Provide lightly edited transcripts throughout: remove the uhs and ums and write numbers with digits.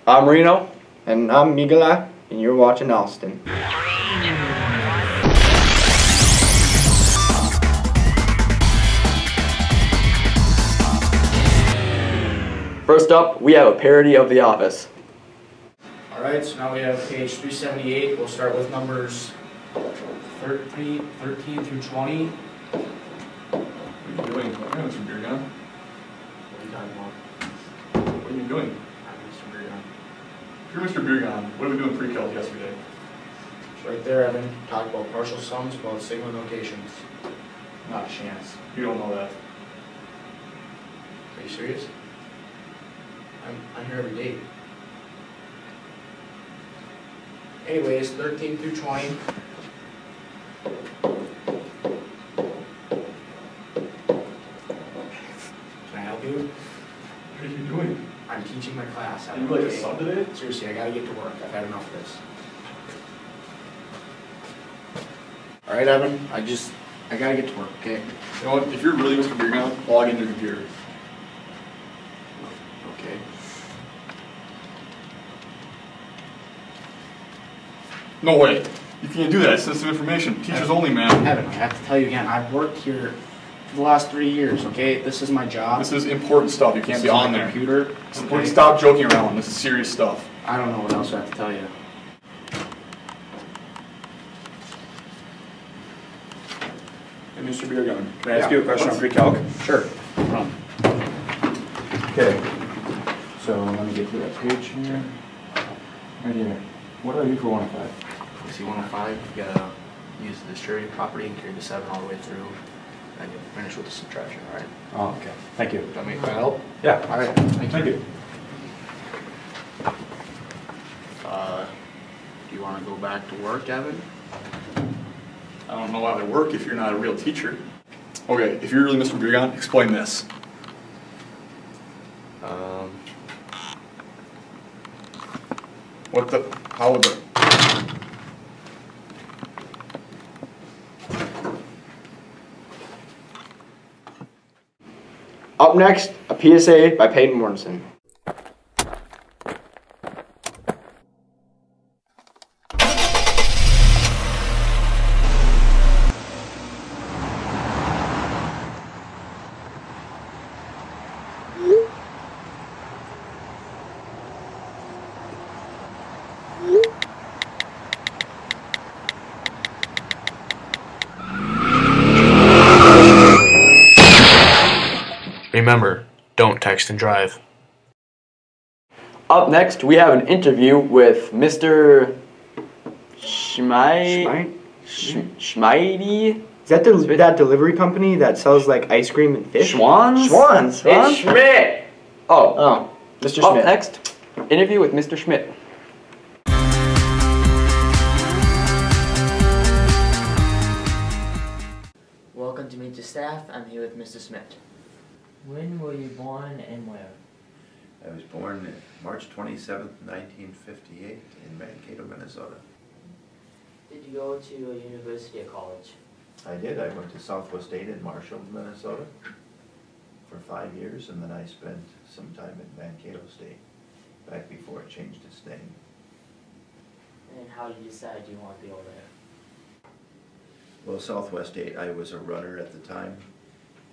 I'm Reno. And I'm Miguel, and you're watching Austin. First up, we have a parody of The Office. Alright, so now we have page 378. We'll start with numbers 13 through 20. What are you doing? What are you doing, Mr. Beer Gun? What are you talking about? What are you doing? I'm Mr. Beer Gun. If you're Mr. Beer Gun, what did we do in pre-calc yesterday? It's right there, Evan. Talk about partial sums, about sigma notations. Not a chance. You don't know that. Are you serious? I'm here every day. Anyways, 13 through 20. Can I help you? What are you doing? I'm teaching my class. Are you like a sub today? Seriously, I gotta get to work. I've had enough of this. Alright, Evan, I gotta get to work, okay? You know what? If you're really Mr. Beer Gun, log into your computer. Okay. No way. You can't do that. It's sensitive information. Teachers only, man. Evan, I have to tell you again, I've worked here for the last 3 years, okay? This is my job. This is important stuff. You can't be on there. Computer. Okay. Stop joking around. This is serious stuff. I don't know what else I have to tell you. Hey, Mr. Beer Gun, can I ask you a question on pre-calc? Sure. Okay, so let me get to that page here. Right here. What do I do for 105? You see 105, you gotta use the distributed property and carry the 7 all the way through, and you'll finish with the subtraction, alright? Oh, okay. Thank you. Does that make that help? Yeah. Alright, Thank you. Do you want to go back to work, Evan? I don't know how to work if you're not a real teacher. Okay, if you're really Mr. Beer Gun, explain this. What the? How would the? Up next, a PSA by Peyton Mortensen. Remember, don't text and drive. Up next, we have an interview with Mr. Schmeidi. Is that that delivery company that sells like ice cream and fish? Schwann's? Schwann's. It's Schmidt. Oh, Mr. up Schmidt. next, interview with Mr. Schmidt. Welcome to Meet the Staff. I'm here with Mr. Smith. When were you born and where? I was born March 27th, 1958 in Mankato, Minnesota. Did you go to a university or college? I did. I went to Southwest State in Marshall, Minnesota for 5 years, and then I spent some time at Mankato State back before it changed its name. And how did you decide you want to be over there? Well, Southwest State, I was a runner at the time,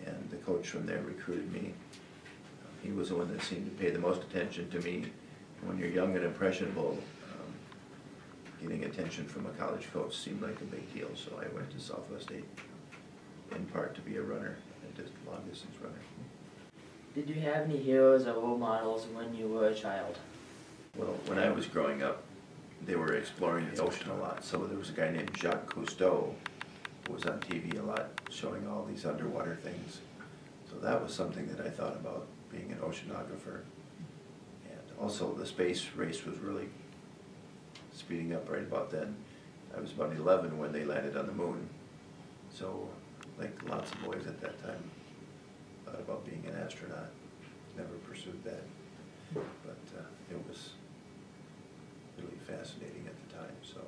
and the coach from there recruited me. He was the one that seemed to pay the most attention to me. When you're young and impressionable, getting attention from a college coach seemed like a big deal, so I went to Southwest State in part to be a runner, a long-distance runner. Did you have any heroes or role models when you were a child? Well, when I was growing up, they were exploring the ocean a lot, so there was a guy named Jacques Cousteau who was on TV a lot, showing all these underwater things. So that was something that I thought about, being an oceanographer. And also the space race was really speeding up right about then. I was about 11 when they landed on the moon. So, like lots of boys at that time, thought about being an astronaut. Never pursued that. But it was really fascinating at the time. So,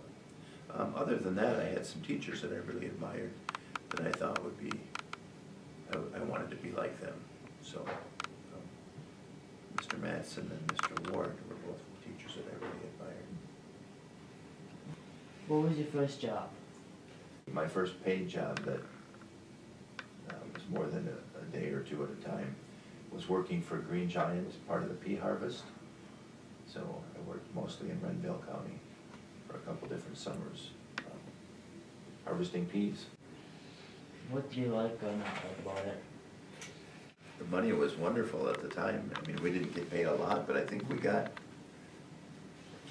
other than that, I had some teachers that I really admired that I thought would be, I wanted to be like them. So, Mr. Madison and Mr. Ward were both teachers teachers that I really admired. What was your first job? My first paid job that was more than a day or two at a time was working for Green Giant as part of the pea harvest. So I worked mostly in Renville County for a couple different summers, harvesting peas. What do you like or not like about it? The money was wonderful at the time. I mean, we didn't get paid a lot, but I think we got,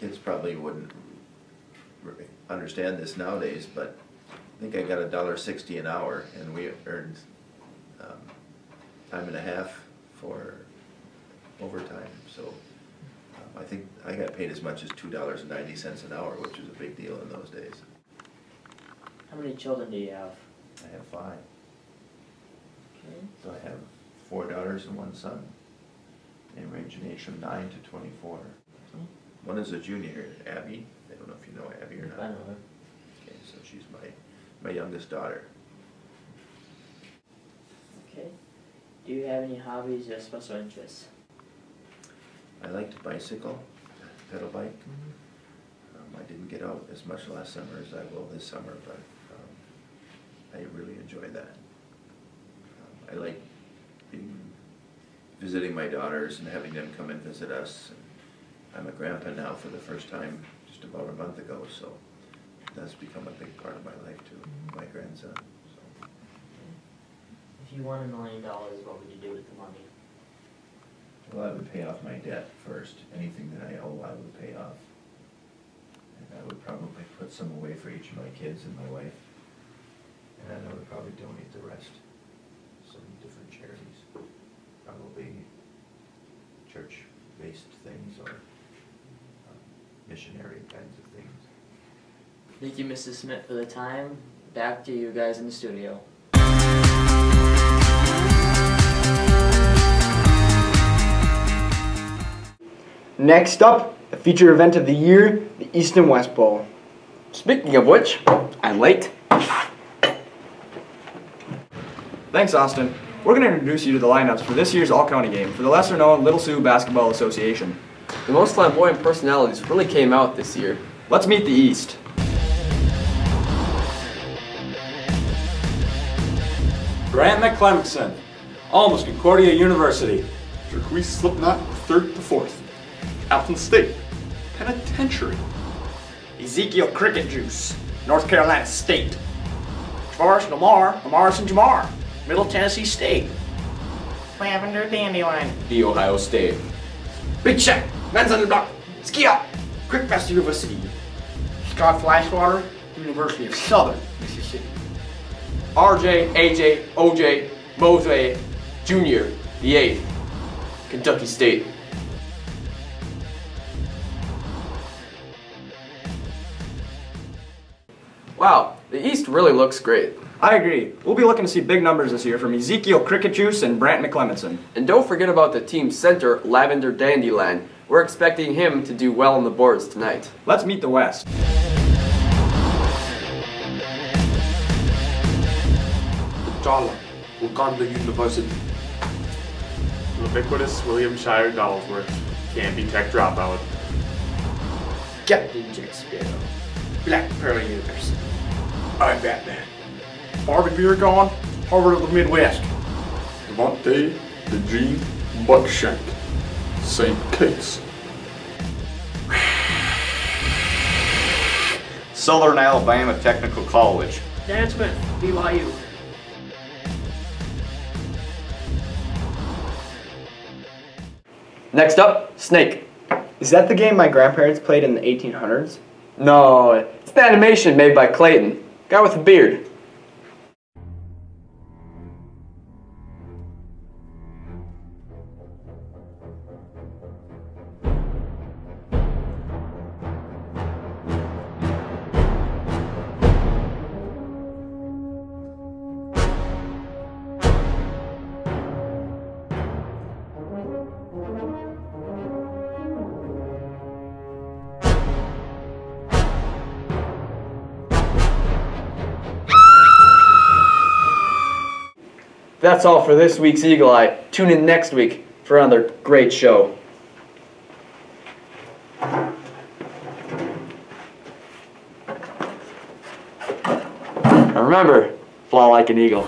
kids probably wouldn't understand this nowadays, but I think I got $1.60 an hour, and we earned time and a half for overtime. So I think I got paid as much as $2.90 an hour, which was a big deal in those days. How many children do you have? I have 5. Okay. So I have 4 daughters and 1 son. They range in age from 9 to 24. Okay. One is a junior, Abby. I don't know if you know Abby or not. I know her. Okay, so she's my youngest daughter. Okay. Do you have any hobbies or special interests? I like to bicycle, pedal bike. I didn't get out as much last summer as I will this summer, but I really enjoy that. I like visiting my daughters and having them come and visit us. I'm a grandpa now for the first time just about a month ago, so that's become a big part of my life too, my grandson. So. If you won $1 million, what would you do with the money? Well, I would pay off my debt first. Anything that I owe, I would pay off. And I would probably put some away for each of my kids and my wife. And then I would probably donate the rest to some different charities. Probably church-based things or missionary kinds of things. Thank you, Mrs. Smith, for the time. Back to you guys in the studio. Next up, the feature event of the year, the East and West Bowl. Speaking of which, I'm late. Thanks, Austin. We're going to introduce you to the lineups for this year's all-county game for the lesser-known Little Sioux Basketball Association. The most flamboyant personalities really came out this year. Let's meet the East. Grant McClemson, almost Concordia University. Turquoise Slipknot, 3rd to 4th. Alton State, Penitentiary. Ezekiel Cricket Juice, North Carolina State. Forrest Lamar, Lamar and Jamar, Middle Tennessee State. Lavender Dandelion, The Ohio State. Big Shack, Men's on the Block, Ski Up, Crickfest University. Scott Flashwater, University of Southern Mississippi. RJ, AJ, OJ, Mose, Jr., the 8th. Kentucky State. Wow, the East really looks great. I agree. We'll be looking to see big numbers this year from Ezekiel Cricket Juice and Brant McClemenson. And don't forget about the team center, Lavender Dandelion. We're expecting him to do well on the boards tonight. Let's meet the West. Jala, Uganda University. Ubiquitous William Shire Dolsworth, Canby Tech dropout. Captain Jack Sparrow, Black Pearl University. I'm Batman. Harvey Beergone, Harvard of the Midwest. Devontae DeGene Buckshank, St. Case. Southern Alabama Technical College. Dan Smith, BYU. Next up, Snake. Is that the game my grandparents played in the 1800s? No, it's an animation made by Clayton. Guy with a beard. That's all for this week's Eagle Eye. Tune in next week for another great show. And remember, fly like an eagle.